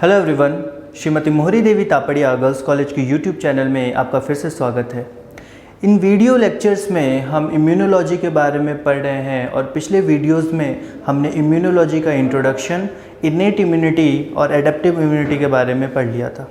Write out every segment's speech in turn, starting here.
Hello everyone, Shrimati मोहरी देवी Tapadia girls college के YouTube channel में आपका फिर से स्वागत है। इन वीडियो लेक्चर्स में हम इम्यूनोलॉजी के बारे में पढ़ रहे हैं और पिछले वीडियोस में हमने इम्यूनोलॉजी का इंट्रोडक्शन, इनेट इम्यूनिटी और एडेप्टिव इम्यूनिटी के बारे में पढ़ लिया था।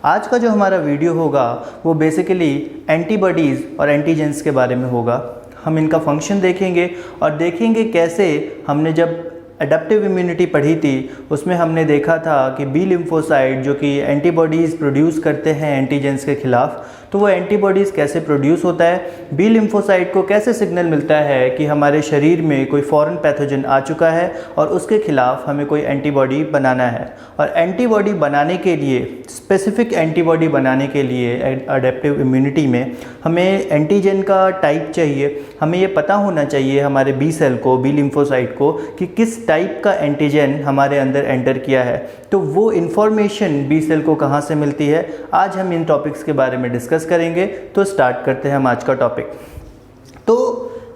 आज का जो हमारा वीडियो होगा वो बेसिकली एंटीबॉडीज़ और एंटीजेंस के बारे में होगा। हम इनका फंक्शन देखेंगे और देखेंगे कैसे हमने जब एडेप्टिव इम्यूनिटी पढ़ी थी उसमें हमने देखा था कि बी लिम्फोसाइट जो कि एंटीबॉडीज़ प्रोड्यूस करते हैं एंटीजेंस के ख़िलाफ़, तो वो एंटीबॉडीज़ कैसे प्रोड्यूस होता है, बी लिम्फोसाइट को कैसे सिग्नल मिलता है कि हमारे शरीर में कोई फॉरेन पैथोजन आ चुका है और उसके ख़िलाफ़ हमें कोई एंटीबॉडी बनाना है। और एंटीबॉडी बनाने के लिए, स्पेसिफिक एंटीबॉडी बनाने के लिए एडेप्टिव इम्यूनिटी में हमें एंटीजन का टाइप चाहिए। हमें ये पता होना चाहिए हमारे बी सेल को, बी लिम्फोसाइट को, कि किस टाइप का एंटीजन हमारे अंदर एंटर किया है। तो वो इन्फॉर्मेशन बी सेल को कहाँ से मिलती है, आज हम इन टॉपिक्स के बारे में डिस्कस करेंगे। तो स्टार्ट करते हैं हम आज का टॉपिक। तो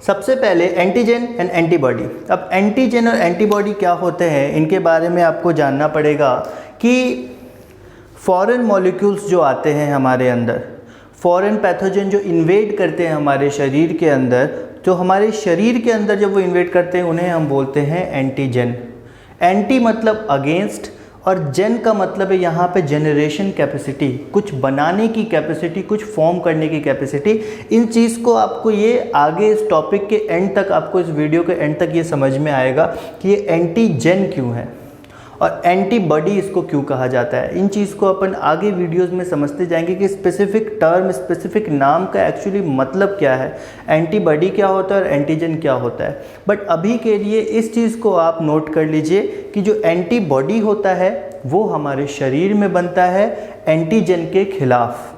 सबसे पहले एंटीजन एंड एंटीबॉडी। अब एंटीजन और एंटीबॉडी क्या होते हैं, इनके बारे में आपको जानना पड़ेगा कि फॉरेन मॉलिक्यूल्स जो आते हैं हमारे अंदर, फॉरेन पैथोजन जो इन्वेड करते हैं हमारे शरीर के अंदर, तो हमारे शरीर के अंदर जब वो इन्वेड करते हैं उन्हें हम बोलते हैं एंटीजन। एंटी मतलब अगेंस्ट और जेन का मतलब है यहाँ पे जनरेशन कैपेसिटी, कुछ बनाने की कैपेसिटी, कुछ फॉर्म करने की कैपेसिटी। इन चीज़ को आपको ये आगे इस टॉपिक के एंड तक, आपको इस वीडियो के एंड तक ये समझ में आएगा कि ये एंटीजन क्यों है और एंटीबॉडी इसको क्यों कहा जाता है। इन चीज़ को अपन आगे वीडियोस में समझते जाएंगे कि स्पेसिफिक टर्म, स्पेसिफिक नाम का एक्चुअली मतलब क्या है, एंटीबॉडी क्या होता है और एंटीजन क्या होता है। बट अभी के लिए इस चीज़ को आप नोट कर लीजिए कि जो एंटीबॉडी होता है वो हमारे शरीर में बनता है एंटीजन के खिलाफ।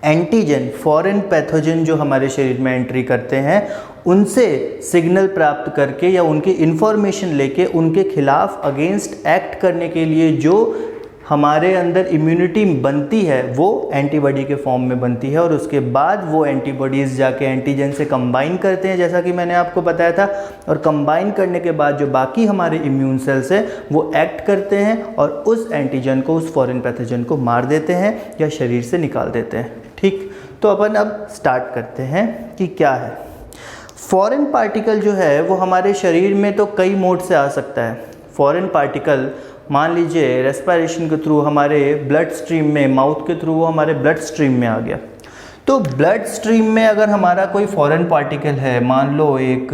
एंटीजन फॉरेन पैथोजन जो हमारे शरीर में एंट्री करते हैं उनसे सिग्नल प्राप्त करके या उनकी इन्फॉर्मेशन लेके उनके खिलाफ अगेंस्ट एक्ट करने के लिए जो हमारे अंदर इम्यूनिटी बनती है वो एंटीबॉडी के फॉर्म में बनती है। और उसके बाद वो एंटीबॉडीज़ जाके एंटीजन से कंबाइन करते हैं, जैसा कि मैंने आपको बताया था। और कंबाइन करने के बाद जो बाकी हमारे इम्यून सेल्स हैं वो एक्ट करते हैं और उस एंटीजन को, उस फॉरेन पैथोजन को मार देते हैं या शरीर से निकाल देते हैं। ठीक, तो अपन अब स्टार्ट करते हैं कि क्या है फॉरेन पार्टिकल। जो है वो हमारे शरीर में तो कई मोड से आ सकता है। फॉरेन पार्टिकल मान लीजिए रेस्पिरेशन के थ्रू हमारे ब्लड स्ट्रीम में, माउथ के थ्रू वो हमारे ब्लड स्ट्रीम में आ गया। तो ब्लड स्ट्रीम में अगर हमारा कोई फॉरेन पार्टिकल है, मान लो एक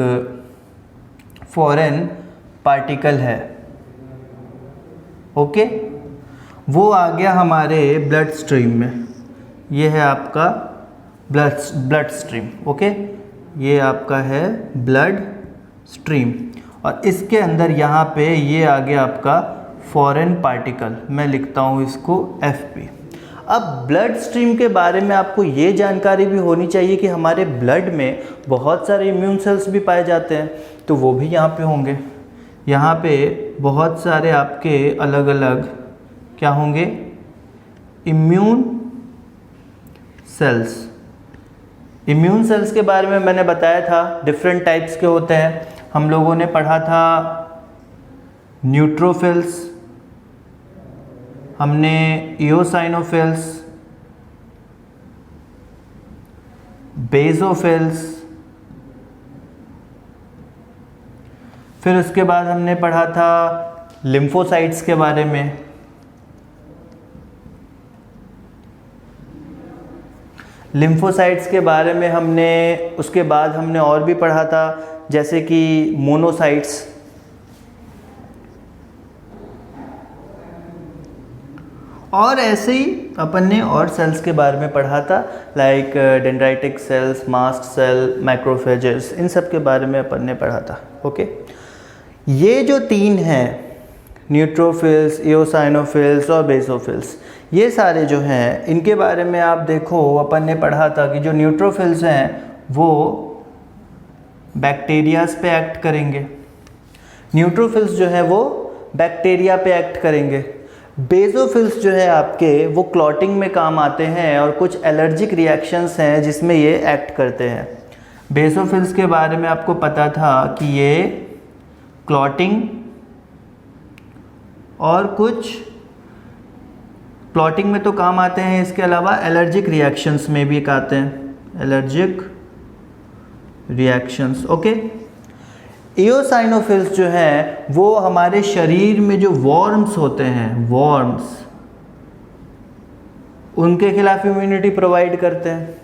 फॉरेन पार्टिकल है, ओके, वो आ गया हमारे ब्लड स्ट्रीम में। ये है आपका ब्लड स्ट्रीम, ओके, ये आपका है ब्लड स्ट्रीम और इसके अंदर यहाँ पे ये आ गया आपका फॉरेन पार्टिकल। मैं लिखता हूँ इसको FP। अब ब्लड स्ट्रीम के बारे में आपको ये जानकारी भी होनी चाहिए कि हमारे ब्लड में बहुत सारे इम्यून सेल्स भी पाए जाते हैं, तो वो भी यहाँ पे होंगे। यहाँ पे बहुत सारे आपके अलग अलग क्या होंगे, इम्यून सेल्स। इम्यून सेल्स के बारे में मैंने बताया था, डिफरेंट टाइप्स के होते हैं। हम लोगों ने पढ़ा था न्यूट्रोफिल्स, हमने इओसाइनोफिल्स, बेसोफिल्स, फिर उसके बाद हमने पढ़ा था लिम्फोसाइट्स के बारे में। लिम्फोसाइट्स के बारे में हमने उसके बाद हमने और भी पढ़ा था, जैसे कि मोनोसाइट्स, और ऐसे ही अपन ने और सेल्स के बारे में पढ़ा था, like dendritic cells, mast cell, macrophages, इन सब के बारे में अपन ने पढ़ा था। ओके, ये जो तीन हैं, न्यूट्रोफिल्स, इओसाइनोफिल्स और बेसोफिल्स, ये सारे जो हैं इनके बारे में आप देखो, अपन ने पढ़ा था कि जो न्यूट्रोफिल्स हैं वो बैक्टीरियाज पे एक्ट करेंगे। न्यूट्रोफिल्स जो है वो बैक्टीरिया पे एक्ट करेंगे। बेसोफिल्स जो है आपके वो क्लॉटिंग में काम आते हैं और कुछ एलर्जिक रिएक्शंस हैं जिसमें ये एक्ट करते हैं। बेसोफिल्स के बारे में आपको पता था कि ये क्लॉटिंग और कुछ क्लॉटिंग में तो काम आते हैं, इसके अलावा एलर्जिक रिएक्शंस में भी एक आते हैं, एलर्जिक रिएक्शंस। ओके, इओसाइनोफिल्स जो है वो हमारे शरीर में जो वॉर्म्स होते हैं, वॉर्म्स, उनके खिलाफ इम्यूनिटी प्रोवाइड करते हैं।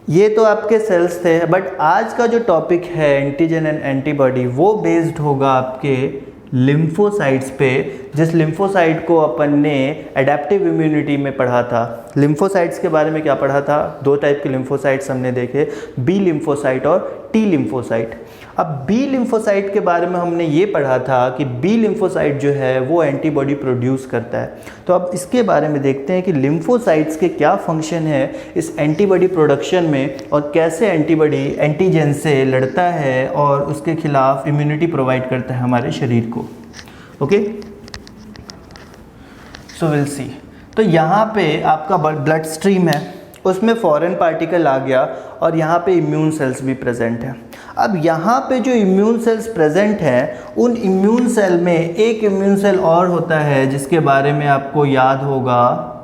ये तो आपके सेल्स थे, बट आज का जो टॉपिक है एंटीजन एंड एंटीबॉडी, वो बेस्ड होगा आपके लिम्फोसाइट्स पे, जिस लिम्फोसाइट को अपन ने एडेप्टिव इम्यूनिटी में पढ़ा था। लिम्फोसाइट्स के बारे में क्या पढ़ा था? 2 टाइप के लिम्फोसाइट्स हमने देखे, बी लिम्फोसाइट और टी लिम्फोसाइट। अब बी लिम्फोसाइट के बारे में हमने ये पढ़ा था कि बी लिम्फोसाइट जो है वो एंटीबॉडी प्रोड्यूस करता है। तो अब इसके बारे में देखते हैं कि लिम्फोसाइट्स के क्या फंक्शन है इस एंटीबॉडी प्रोडक्शन में, और कैसे एंटीबॉडी एंटीजन से लड़ता है और उसके खिलाफ इम्यूनिटी प्रोवाइड करता है हमारे शरीर को। Okay, so will see. तो यहाँ पे आपका ब्लड स्ट्रीम है, उसमें फॉरेन पार्टिकल आ गया और यहाँ पे इम्यून सेल्स भी प्रेजेंट हैं। अब यहाँ पे जो इम्यून सेल्स प्रेजेंट हैं, उन इम्यून सेल में एक इम्यून सेल और होता है जिसके बारे में आपको याद होगा,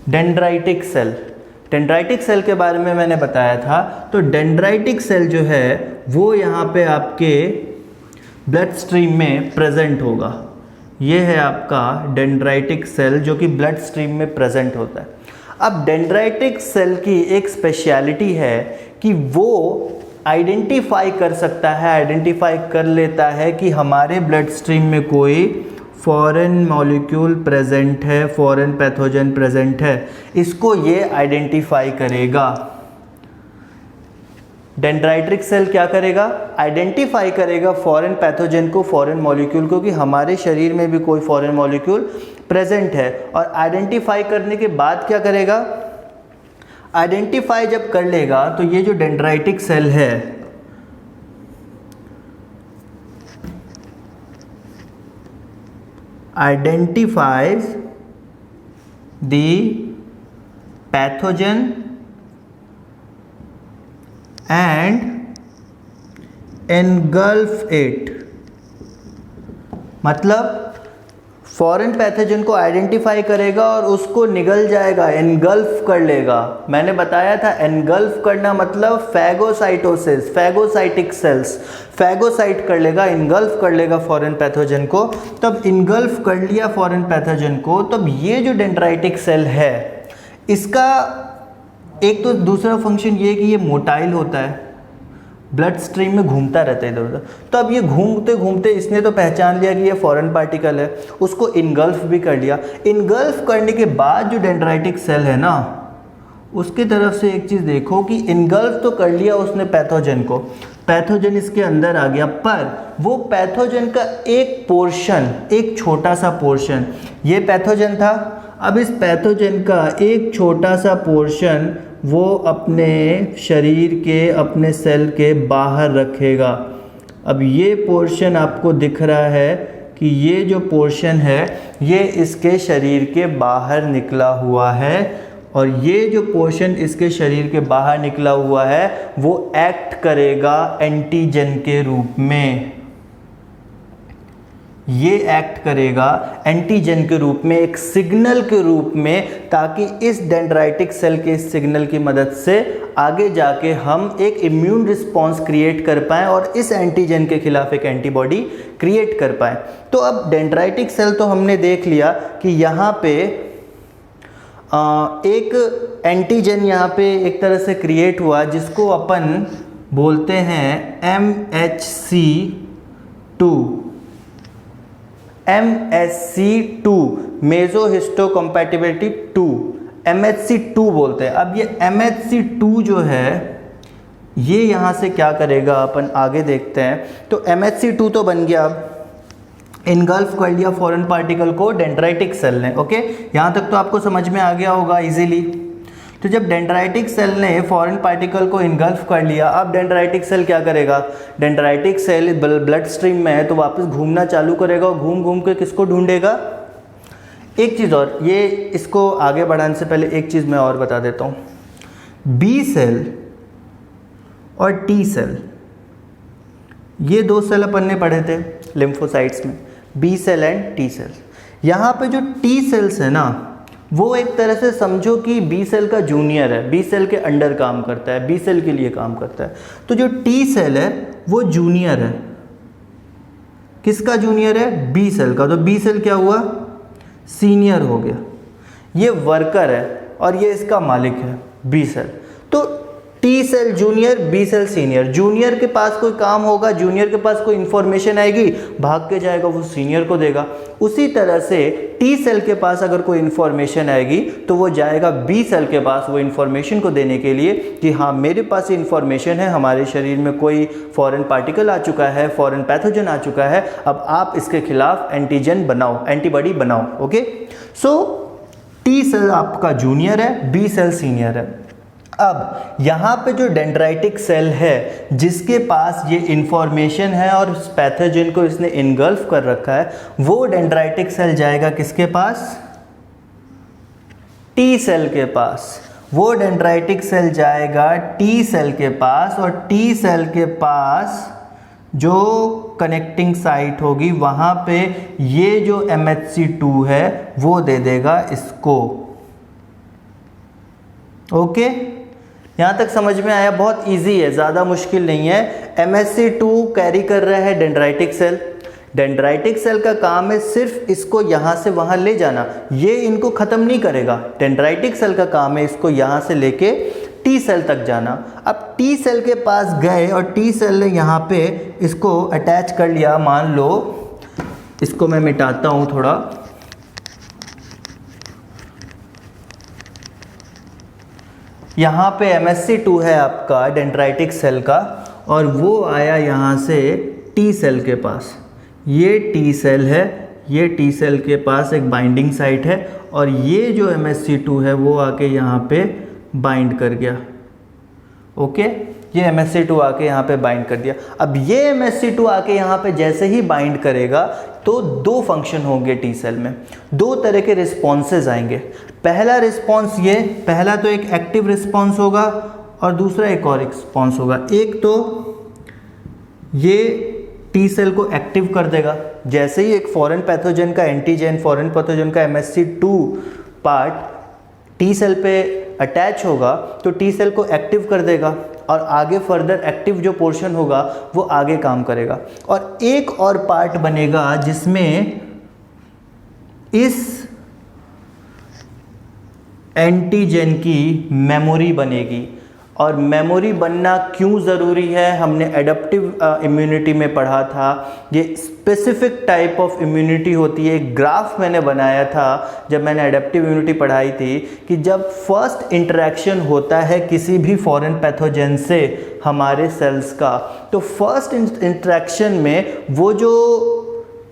डेंड्राइटिक सेल। डेंड्राइटिक सेल के बारे में मैंने बताया था। तो डेंड्राइटिक सेल जो है वो यहाँ पे आपके ब्लड स्ट्रीम में प्रेजेंट होगा। ये है आपका डेंड्राइटिक सेल जो कि ब्लड स्ट्रीम में प्रेजेंट होता है। अब डेंड्राइटिक सेल की एक स्पेशलिटी है कि वो आइडेंटिफाई कर सकता है, आइडेंटिफाई कर लेता है कि हमारे ब्लड स्ट्रीम में कोई फॉरेन मॉलिक्यूल प्रेजेंट है, फॉरेन पैथोजन प्रेजेंट है, इसको ये आइडेंटिफाई करेगा। डेंड्राइटिक सेल क्या करेगा? आइडेंटिफाई करेगा फॉरेन पैथोजन को, फॉरेन मॉलिक्यूल को, कि हमारे शरीर में भी कोई फॉरेन मॉलिक्यूल प्रेजेंट है। और आइडेंटिफाई करने के बाद क्या करेगा? आइडेंटिफाई जब कर लेगा तो ये जो डेंड्राइटिक सेल है, identifies the pathogen and engulf it। मतलब फॉरेन पैथोजन को आइडेंटिफाई करेगा और उसको निगल जाएगा, एनगल्फ कर लेगा। मैंने बताया था एनगल्फ करना मतलब फैगोसाइटोसिस, फैगोसाइटिक सेल्स, फैगोसाइट कर लेगा, इनगल्फ कर लेगा फॉरेन पैथोजन को। तब इनगल्फ कर लिया फॉरेन पैथोजन को, तब ये जो डेंड्राइटिक सेल है, इसका एक तो दूसरा फंक्शन ये है कि ये मोटाइल होता है, ब्लड स्ट्रीम में घूमता रहता है इधर उधर। तो अब ये घूमते घूमते इसने तो पहचान लिया कि ये फॉरेन पार्टिकल है, उसको इनगल्फ भी कर लिया। इनगल्फ करने के बाद जो डेंड्राइटिक सेल है ना, उसके तरफ से एक चीज़ देखो कि इनगल्फ तो कर लिया उसने पैथोजन को, पैथोजन इसके अंदर आ गया, पर वो पैथोजन का एक पोर्शन, एक छोटा सा पोर्शन, ये पैथोजन था। अब इस पैथोजन का एक छोटा सा पोर्शन वो अपने शरीर के, अपने सेल के बाहर रखेगा। अब ये पोर्शन आपको दिख रहा है कि ये जो पोर्शन है ये इसके शरीर के बाहर निकला हुआ है, और ये जो पोर्शन इसके शरीर के बाहर निकला हुआ है वो एक्ट करेगा एंटीजन के रूप में। ये एक्ट करेगा एंटीजन के रूप में, एक सिग्नल के रूप में, ताकि इस डेंड्राइटिक सेल के इस सिग्नल की मदद से आगे जाके हम एक इम्यून रिस्पॉन्स क्रिएट कर पाएँ और इस एंटीजन के खिलाफ एक एंटीबॉडी क्रिएट कर पाएँ। तो अब डेंड्राइटिक सेल तो हमने देख लिया कि यहाँ पे एक एंटीजन यहाँ पे एक तरह से क्रिएट हुआ, जिसको अपन बोलते हैं MHC2, MHC2, मेसोहिस्टोकम्पैटिबिलिटी 2, MHC2 बोलते हैं। अब ये MHC2 जो है ये यहाँ से क्या करेगा अपन आगे देखते हैं। तो MHC2 तो बन गया, इनगल्फ कर लिया फॉरेन पार्टिकल को डेंड्राइटिक सेल ने। ओके, यहाँ तक तो आपको समझ में आ गया होगा इजीली। तो जब डेंड्राइटिक सेल ने फॉरेन पार्टिकल को इनगल्फ कर लिया, अब डेंड्राइटिक सेल क्या करेगा? डेंड्राइटिक सेल ब्लड स्ट्रीम में है तो वापस घूमना चालू करेगा और घूम घूम के किसको ढूंढेगा? एक चीज़ और, ये इसको आगे बढ़ाने से पहले एक चीज़ मैं और बता देता हूँ। बी सेल और टी सेल, ये दो सेल अपन ने पढ़े थे लिम्फोसाइट्स में, B cell and T cells. यहाँ पे जो टी सेल्स है ना, वो एक तरह से समझो कि बी सेल का जूनियर है, बी सेल के अंडर काम करता है, बी सेल के लिए काम करता है। तो जो टी सेल है वो जूनियर है, किसका जूनियर है? बी सेल का। तो बी सेल क्या हुआ? सीनियर हो गया। ये वर्कर है और ये इसका मालिक है बी सेल। तो T cell junior, B cell senior. Junior के पास कोई काम होगा, जूनियर के पास कोई इंफॉर्मेशन आएगी, भाग के जाएगा वो सीनियर को देगा। उसी तरह से टी सेल के पास अगर कोई इंफॉर्मेशन आएगी तो वो जाएगा बी सेल के पास वो इंफॉर्मेशन को देने के लिए कि हाँ मेरे पास ये इंफॉर्मेशन है, हमारे शरीर में कोई फॉरेन पार्टिकल आ चुका है, फॉरेन पैथोजन आ चुका है, अब आप इसके खिलाफ एंटीजन बनाओ, एंटीबॉडी बनाओ। ओके, सो टी सेल आपका जूनियर है, बी सेल सीनियर है। अब यहाँ पे जो डेंड्राइटिक सेल है जिसके पास ये इंफॉर्मेशन है और उस पैथोजन को इसने इनगल्फ कर रखा है, वो डेंड्राइटिक सेल जाएगा किसके पास? टी सेल के पास। वो डेंड्राइटिक सेल जाएगा टी सेल के पास और टी सेल के पास जो कनेक्टिंग साइट होगी वहाँ पे ये जो MHC2 है वो दे देगा इसको। ओके, यहाँ तक समझ में आया? बहुत इजी है, ज़्यादा मुश्किल नहीं है। MHC2 कैरी कर रहा है डेंड्राइटिक सेल। डेंड्राइटिक सेल का काम है सिर्फ इसको यहाँ से वहाँ ले जाना, ये इनको ख़त्म नहीं करेगा। डेंड्राइटिक सेल का काम है इसको यहाँ से लेके टी सेल तक जाना। अब टी सेल के पास गए और टी सेल ने यहाँ पे इसको अटैच कर लिया। मान लो इसको मैं मिटाता हूँ थोड़ा, यहाँ पे MHC2 है आपका डेंड्राइटिक सेल का और वो आया यहाँ से टी सेल के पास। ये टी सेल है, ये टी सेल के पास एक बाइंडिंग साइट है और ये जो MHC2 है वो आके यहाँ पे बाइंड कर गया। ओके, ये MHC2 आके यहाँ पे बाइंड कर दिया। अब ये MHC2 आके यहाँ पे जैसे ही बाइंड करेगा तो दो फंक्शन होंगे टी सेल में, दो तरह के रिस्पॉन्सेज आएंगे। पहला रिस्पॉन्स ये, पहला तो एक एक्टिव रिस्पॉन्स होगा और दूसरा एक और रिस्पॉन्स होगा। एक तो ये टी सेल को एक्टिव कर देगा, जैसे ही एक फॉरेन पैथोजन का एंटीजन, फॉरेन पैथोजन का MHC2 पार्ट टी सेल पे अटैच होगा तो टी सेल को एक्टिव कर देगा और आगे फर्दर एक्टिव जो पोर्शन होगा वो आगे काम करेगा। और एक और पार्ट बनेगा जिसमें इस एंटीजन की मेमोरी बनेगी। और मेमोरी बनना क्यों ज़रूरी है, हमने एडप्टिव इम्यूनिटी में पढ़ा था। ये स्पेसिफिक टाइप ऑफ इम्यूनिटी होती है। एक ग्राफ मैंने बनाया था जब मैंने एडप्टिव इम्यूनिटी पढ़ाई थी कि जब फर्स्ट इंटरेक्शन होता है किसी भी फॉरेन पैथोजन से हमारे सेल्स का, तो फर्स्ट इंटरेक्शन में वो जो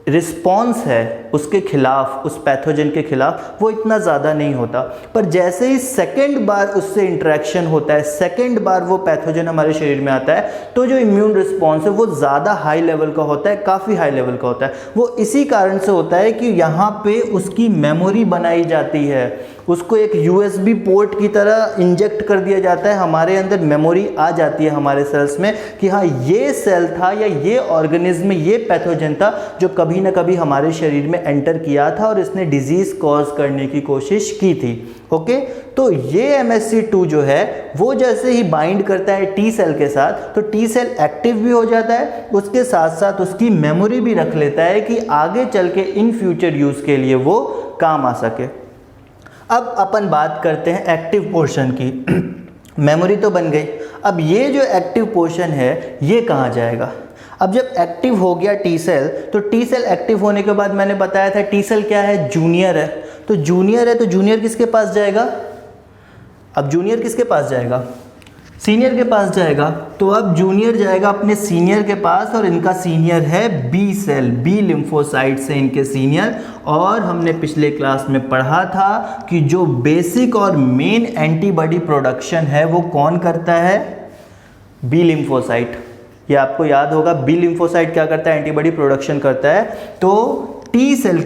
रिस्पॉन्स है उसके खिलाफ, उस पैथोजन के खिलाफ, वो इतना ज़्यादा नहीं होता। पर जैसे ही सेकेंड बार उससे इंटरेक्शन होता है, सेकेंड बार वो पैथोजन हमारे शरीर में आता है, तो जो इम्यून रिस्पॉन्स है वो ज़्यादा हाई लेवल का होता है, काफ़ी हाई लेवल का होता है। वो इसी कारण से होता है कि यहाँ पे उसकी मेमोरी बनाई जाती है, उसको एक USB पोर्ट की तरह इंजेक्ट कर दिया जाता है, हमारे अंदर मेमोरी आ जाती है हमारे सेल्स में कि हाँ ये सेल था या ये ऑर्गेनिज्म, ये पैथोजन था जो कभी ना कभी हमारे शरीर में एंटर किया था और इसने डिजीज कॉज करने की कोशिश की थी। ओके, तो ये MHC2 जो है वो जैसे ही बाइंड करता है टी सेल के साथ तो टी सेल एक्टिव भी हो जाता है, उसके साथ साथ उसकी मेमोरी भी रख लेता है कि आगे चल के इन फ्यूचर यूज़ के लिए वो काम आ सके। अब अपन बात करते हैं एक्टिव पोर्शन की। मेमोरी तो बन गई, अब ये जो एक्टिव पोर्शन है ये कहाँ जाएगा? अब जब एक्टिव हो गया टी सेल, तो टी सेल एक्टिव होने के बाद मैंने बताया था टी सेल क्या है? जूनियर है। तो जूनियर है तो जूनियर किसके पास जाएगा? अब जूनियर किसके पास जाएगा? सीनियर के पास जाएगा। तो अब जूनियर जाएगा अपने सीनियर के पास और इनका सीनियर है बी सेल, बी लिम्फोसाइट से इनके सीनियर। और हमने पिछले क्लास में पढ़ा था कि जो बेसिक और मेन एंटीबॉडी प्रोडक्शन है वो कौन करता है? B lymphocyte. ये आपको याद होगा, बी लिम्फोसाइट क्या करता है? एंटीबॉडी प्रोडक्शन करता है। तो टी सेल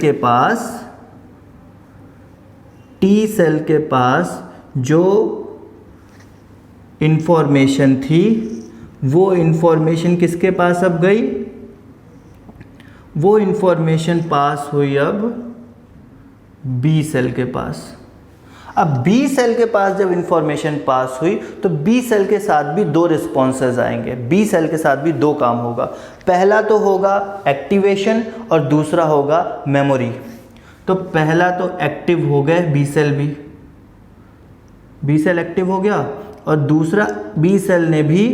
के पास जो इंफॉर्मेशन थी वो इंफॉर्मेशन किसके पास अब गई? वो इंफॉर्मेशन पास हुई अब बी सेल के पास। अब बी सेल के पास जब इंफॉर्मेशन पास हुई तो बी सेल के साथ भी दो रिस्पॉन्सेज आएंगे, बी सेल के साथ भी दो काम होगा। पहला तो होगा एक्टिवेशन और दूसरा होगा मेमोरी। तो पहला तो एक्टिव हो गए बी सेल भी, बी सेल एक्टिव हो गया, और दूसरा बी सेल ने भी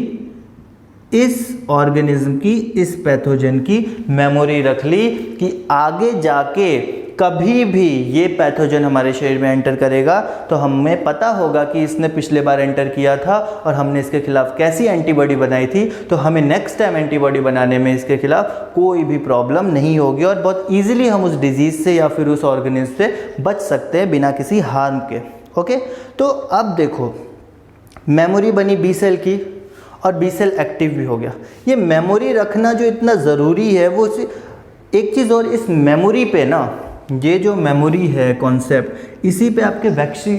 इस ऑर्गेनिज्म की, इस पैथोजन की मेमोरी रख ली कि आगे जाके कभी भी ये पैथोजन हमारे शरीर में एंटर करेगा तो हमें पता होगा कि इसने पिछले बार एंटर किया था और हमने इसके खिलाफ कैसी एंटीबॉडी बनाई थी, तो हमें नेक्स्ट टाइम एंटीबॉडी बनाने में इसके खिलाफ कोई भी प्रॉब्लम नहीं होगी और बहुत ईजिली हम उस डिजीज़ से या फिर उस ऑर्गेनिज्म से बच सकते हैं बिना किसी हार्म के। ओके, तो अब देखो मेमोरी बनी बी सेल की और बी सेल एक्टिव भी हो गया। ये मेमोरी रखना जो इतना ज़रूरी है वो एक चीज़ और, इस मेमोरी पे ना, ये जो मेमोरी है कॉन्सेप्ट, इसी पे आपके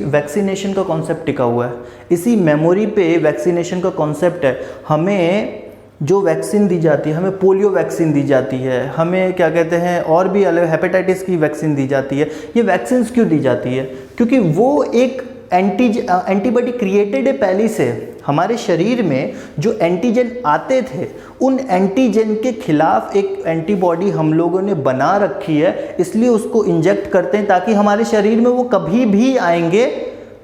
वैक्सीनेशन का कॉन्सेप्ट टिका हुआ है। इसी मेमोरी पे वैक्सीनेशन का कॉन्सेप्ट है। हमें जो वैक्सीन दी जाती है, हमें पोलियो वैक्सीन दी जाती है, हमें क्या कहते हैं और भी अलग हेपेटाइटिस की वैक्सीन दी जाती है। ये वैक्सीन क्यों दी जाती है? क्योंकि वो एक एंटीबॉडी क्रिएटेड है पहले से। हमारे शरीर में जो एंटीजन आते थे उन एंटीजन के खिलाफ एक एंटीबॉडी हम लोगों ने बना रखी है, इसलिए उसको इंजेक्ट करते हैं ताकि हमारे शरीर में वो कभी भी आएंगे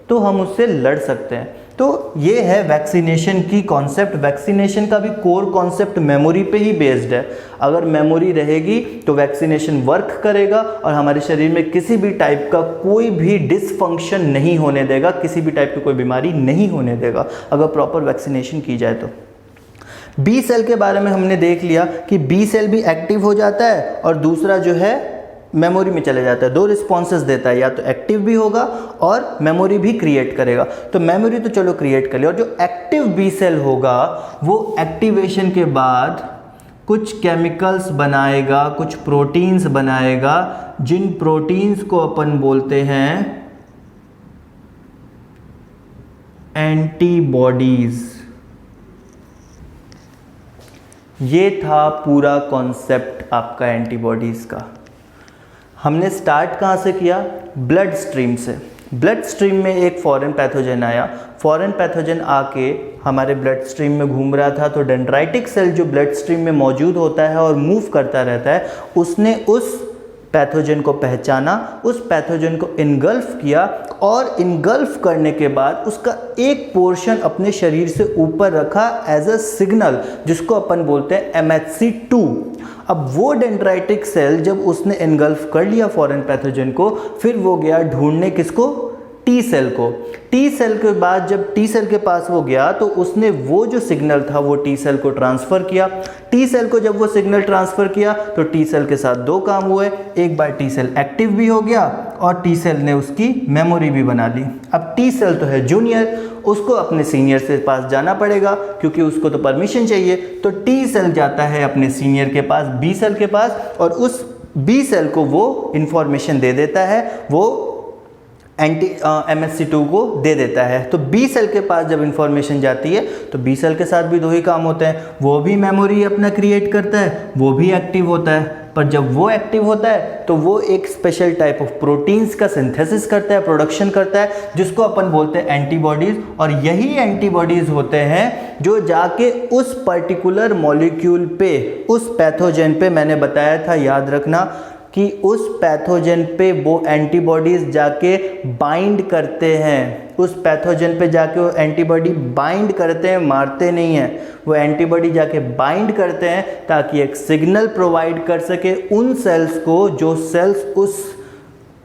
तो हम उससे लड़ सकते हैं। तो ये है वैक्सीनेशन की कॉन्सेप्ट। वैक्सीनेशन का भी कोर कॉन्सेप्ट मेमोरी पे ही बेस्ड है। अगर मेमोरी रहेगी तो वैक्सीनेशन वर्क करेगा और हमारे शरीर में किसी भी टाइप का कोई भी डिसफंक्शन नहीं होने देगा, किसी भी टाइप की कोई बीमारी नहीं होने देगा अगर प्रॉपर वैक्सीनेशन की जाए तो। बी सेल के बारे में हमने देख लिया कि बी सेल भी एक्टिव हो जाता है और दूसरा जो है मेमोरी में चले जाता है। दो रिस्पॉन्सेस देता है, या तो एक्टिव भी होगा और मेमोरी भी क्रिएट करेगा। तो मेमोरी तो चलो क्रिएट कर लिया, और जो एक्टिव बी सेल होगा वो एक्टिवेशन के बाद कुछ केमिकल्स बनाएगा, कुछ प्रोटीन्स बनाएगा, जिन प्रोटीन्स को अपन बोलते हैं एंटीबॉडीज। ये था पूरा कॉन्सेप्ट आपका एंटीबॉडीज का। हमने स्टार्ट कहाँ से किया? ब्लड स्ट्रीम से। ब्लड स्ट्रीम में एक फॉरेन पैथोजन आया, फॉरेन पैथोजन आके हमारे ब्लड स्ट्रीम में घूम रहा था, तो डेंड्राइटिक सेल जो ब्लड स्ट्रीम में मौजूद होता है और मूव करता रहता है, उसने उस पैथोजन को पहचाना, उस पैथोजन को इनगल्फ किया और इनगल्फ करने के बाद उसका एक पोर्शन अपने शरीर से ऊपर रखा एज अ सिग्नल, जिसको अपन बोलते हैं MHC2। अब वो डेंड्राइटिक सेल जब उसने इनगल्फ कर लिया फॉरेन पैथोजन को, फिर वो गया ढूंढने किसको? टी सेल को। टी सेल के बाद जब टी सेल के पास वो गया तो उसने वो जो सिग्नल था वो टी सेल को ट्रांसफ़र किया। टी सेल को जब वो सिग्नल ट्रांसफ़र किया तो टी सेल के साथ दो काम हुए, एक बार टी सेल एक्टिव भी हो गया और टी सेल ने उसकी मेमोरी भी बना ली। अब टी सेल तो है जूनियर, उसको अपने सीनियर से पास जाना पड़ेगा क्योंकि उसको तो परमिशन चाहिए। तो टी सेल जाता है अपने सीनियर के पास, बी सेल के पास, और उस बी सेल को वो इंफॉर्मेशन दे देता है, वो MHC2 को दे देता है। तो बी सेल के पास जब इंफॉर्मेशन जाती है तो बी सेल के साथ भी दो ही काम होते हैं, वो भी मेमोरी अपना क्रिएट करता है, वो भी एक्टिव होता है। पर जब वो एक्टिव होता है तो वो एक स्पेशल टाइप ऑफ प्रोटीन्स का सिंथेसिस करता है, प्रोडक्शन करता है, जिसको अपन बोलते हैं एंटीबॉडीज़। और यही एंटीबॉडीज़ होते हैं जो जाके उस पर्टिकुलर मॉलिक्यूल पे, उस पैथोजन पे, मैंने बताया था याद रखना कि उस पैथोजन पे वो एंटीबॉडीज़ जाके बाइंड करते हैं, उस पैथोजन पे जाके वो एंटीबॉडी बाइंड करते हैं, मारते नहीं हैं। वो एंटीबॉडी जाके बाइंड करते हैं ताकि एक सिग्नल प्रोवाइड कर सके उन सेल्स को जो सेल्स उस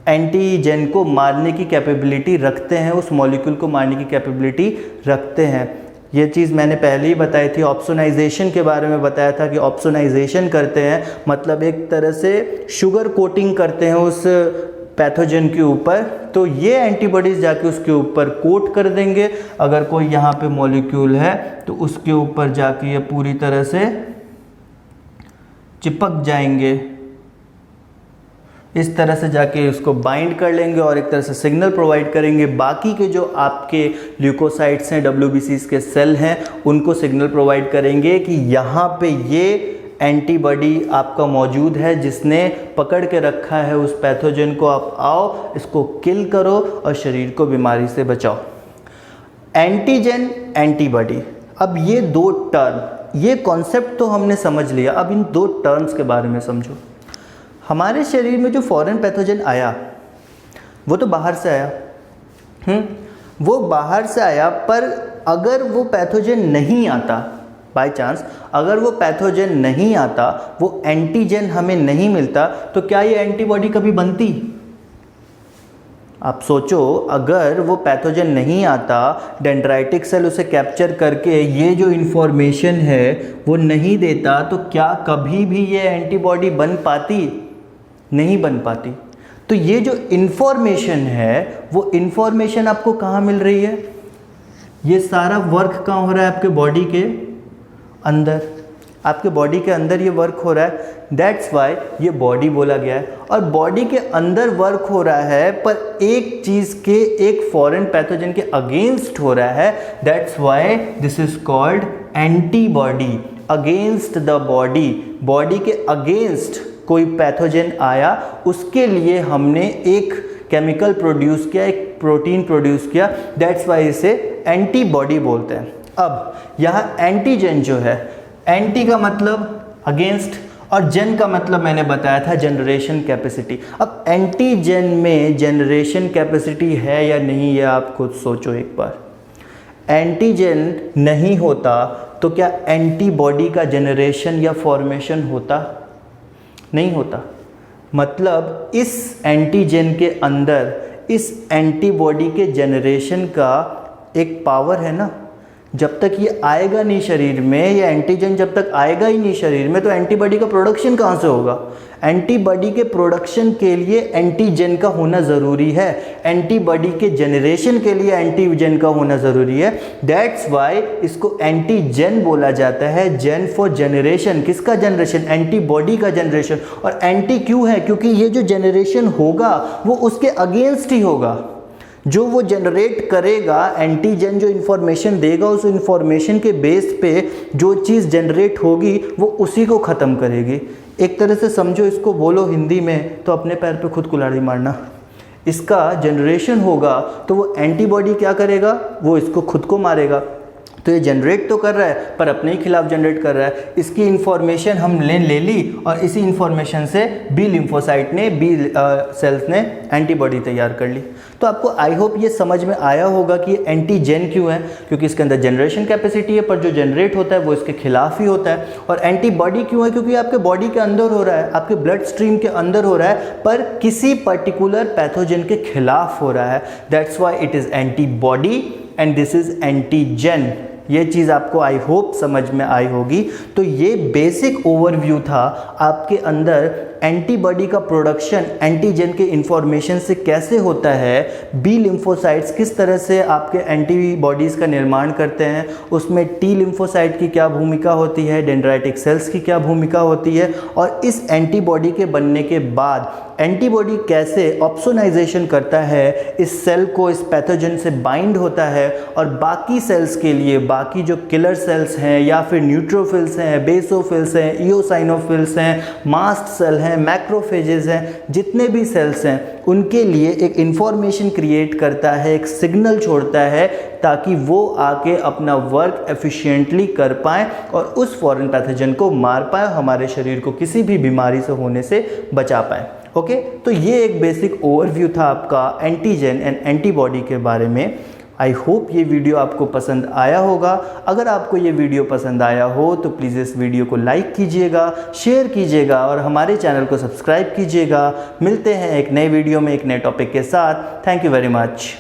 एंटीजन को मारने की कैपेबिलिटी रखते हैं, उस मॉलिक्यूल को मारने की कैपेबिलिटी रखते हैं। ये चीज़ मैंने पहले ही बताई थी, ऑप्सोनाइजेशन के बारे में बताया था कि ऑप्सोनाइजेशन करते हैं मतलब एक तरह से शुगर कोटिंग करते हैं उस पैथोजन के ऊपर। तो ये एंटीबॉडीज़ जाके उसके ऊपर कोट कर देंगे। अगर कोई यहाँ पे मॉलिक्यूल है तो उसके ऊपर जाके ये पूरी तरह से चिपक जाएंगे। इस तरह से जाके उसको बाइंड कर लेंगे और एक तरह से सिग्नल प्रोवाइड करेंगे। बाकी के जो आपके ल्यूकोसाइट्स हैं, WBCs के सेल हैं, उनको सिग्नल प्रोवाइड करेंगे कि यहाँ पे ये एंटीबॉडी आपका मौजूद है जिसने पकड़ के रखा है उस पैथोजन को, आप आओ इसको किल करो और शरीर को बीमारी से बचाओ। एंटीजन, एंटीबॉडी, अब ये दो टर्म, ये कॉन्सेप्ट तो हमने समझ लिया। अब इन दो टर्म्स के बारे में समझो। हमारे शरीर में जो फॉरेन पैथोजन आया वो तो बाहर से आया, वो बाहर से आया, पर अगर वो पैथोजन नहीं आता, बाय चांस अगर वो पैथोजन नहीं आता, वो एंटीजन हमें नहीं मिलता, तो क्या ये एंटीबॉडी कभी बनती? आप सोचो, अगर वो पैथोजन नहीं आता, डेंड्राइटिक सेल उसे कैप्चर करके ये जो इन्फॉर्मेशन है वो नहीं देता, तो क्या कभी भी ये एंटीबॉडी बन पाती? नहीं बन पाती। तो ये जो इन्फॉर्मेशन है, वो इन्फॉर्मेशन आपको कहाँ मिल रही है? ये सारा वर्क कहाँ हो रहा है? आपके बॉडी के अंदर, आपके बॉडी के अंदर ये वर्क हो रहा है। दैट्स वाई ये बॉडी बोला गया है। और बॉडी के अंदर वर्क हो रहा है, पर एक चीज़ के, एक फॉरेन पैथोजन के अगेंस्ट हो रहा है। That's why this is called antibody. Against the body, body के अगेंस्ट कोई पैथोजन आया, उसके लिए हमने एक केमिकल प्रोड्यूस किया, एक प्रोटीन प्रोड्यूस किया। दैट्स वाई इसे एंटीबॉडी बोलते हैं। अब यहाँ एंटीजन जो है, एंटी का मतलब अगेंस्ट और जन का मतलब मैंने बताया था जनरेशन कैपेसिटी। अब एंटीजन में जनरेशन कैपेसिटी है या नहीं, ये आप खुद सोचो एक बार। एंटीजन नहीं होता तो क्या एंटीबॉडी का जनरेशन या फॉर्मेशन होता? नहीं होता। मतलब इस एंटीजन के अंदर, इस एंटीबॉडी के जनरेशन का एक पावर है ना। जब तक ये आएगा नहीं शरीर में, ये एंटीजन जब तक आएगा ही नहीं शरीर में, तो एंटीबॉडी का प्रोडक्शन कहाँ से होगा? एंटीबॉडी के प्रोडक्शन के लिए एंटीजन का होना ज़रूरी है। एंटीबॉडी के जनरेशन के लिए एंटीजन का होना ज़रूरी है। दैट्स वाई इसको एंटीजन बोला जाता है। जन फॉर जनरेशन। किसका जनरेशन? एंटीबॉडी का जनरेशन। और एंटी क्यों है? क्योंकि ये जो जनरेशन होगा वो उसके अगेंस्ट ही होगा। जो वो जनरेट करेगा, एंटीजन जो इन्फॉर्मेशन देगा, उस इन्फॉर्मेशन के बेस पे जो चीज़ जनरेट होगी वो उसी को ख़त्म करेगी। एक तरह से समझो इसको, बोलो हिंदी में तो अपने पैर पे खुद कुल्हाड़ी मारना। इसका जनरेशन होगा तो वो एंटीबॉडी क्या करेगा? वो इसको खुद को मारेगा। तो ये जनरेट तो कर रहा है पर अपने ही खिलाफ जनरेट कर रहा है। इसकी इन्फॉर्मेशन हम ले ली और इसी इन्फॉर्मेशन से बी लिम्फोसाइट ने, बी सेल्स ने एंटीबॉडी तैयार कर ली। तो आपको आई होप ये समझ में आया होगा कि एंटीजन क्यों है, क्योंकि इसके अंदर जनरेशन कैपेसिटी है, पर जो जनरेट होता है वो इसके खिलाफ ही होता है। और एंटीबॉडी क्यों है? क्योंकि आपके बॉडी के अंदर हो रहा है, आपके ब्लड स्ट्रीम के अंदर हो रहा है, पर किसी पर्टिकुलर पैथोजन के खिलाफ हो रहा है। That's why it is antibody and this is antigen. ये चीज़ आपको आई होप समझ में आई होगी। तो ये बेसिक ओवरव्यू था आपके अंदर एंटीबॉडी का प्रोडक्शन एंटीजन के इन्फॉर्मेशन से कैसे होता है, बी लिम्फोसाइट्स किस तरह से आपके एंटीबॉडीज़ का निर्माण करते हैं, उसमें टी लिम्फोसाइट की क्या भूमिका होती है, डेंड्राइटिक सेल्स की क्या भूमिका होती है, और इस एंटीबॉडी के बनने के बाद एंटीबॉडी कैसे ऑप्सोनाइजेशन करता है, इस सेल को इस पैथोजन से बाइंड होता है और बाकी सेल्स के लिए, बाकी जो किलर सेल्स हैं या फिर न्यूट्रोफिल्स हैं, बेसोफिल्स हैं, इओसाइनोफिल्स हैं, मास्ट सेल हैं, मैक्रोफेजेस हैं, जितने भी सेल्स हैं उनके लिए एक इन्फॉर्मेशन क्रिएट करता है, एक सिग्नल छोड़ता है ताकि वो आके अपना वर्क एफिशिएंटली कर पाएँ और उस फॉरेन पैथोजन को मार पाएँ, हमारे शरीर को किसी भी बीमारी से होने से बचा पाएँ। ओके, तो ये एक बेसिक ओवरव्यू था आपका एंटीजन एंड एंटीबॉडी के बारे में। आई होप ये वीडियो आपको पसंद आया होगा। अगर आपको ये वीडियो पसंद आया हो तो प्लीज़ इस वीडियो को लाइक कीजिएगा, शेयर कीजिएगा और हमारे चैनल को सब्सक्राइब कीजिएगा। मिलते हैं एक नए वीडियो में एक नए टॉपिक के साथ। Thank you very much.